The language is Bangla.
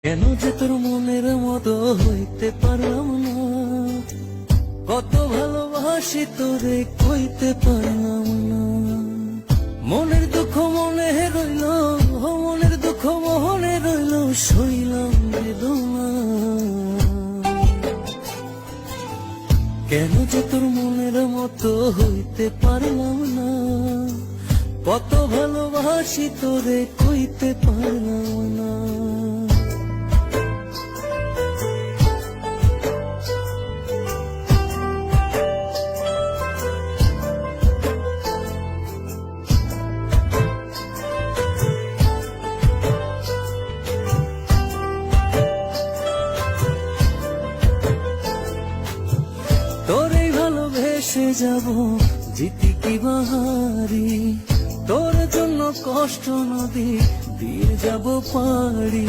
কেন যে তোর মনের মতো হইতে পারলাম না, কত ভালোবাসি তোরে কইতে পারলাম না। মনের দুঃখ মনে রইল, মনের দুঃখ মনে রইল, সইলাম বেদনা। কেন যে তোর মনের মতো হইতে পারলাম না, কত ভালোবাসি তোরে কইতে পারলাম না। তোরে ভালোবেসে যাব জিতি কি বাহারি, তোর জন্য কষ্ট নদী দিয়ে যাব পারি।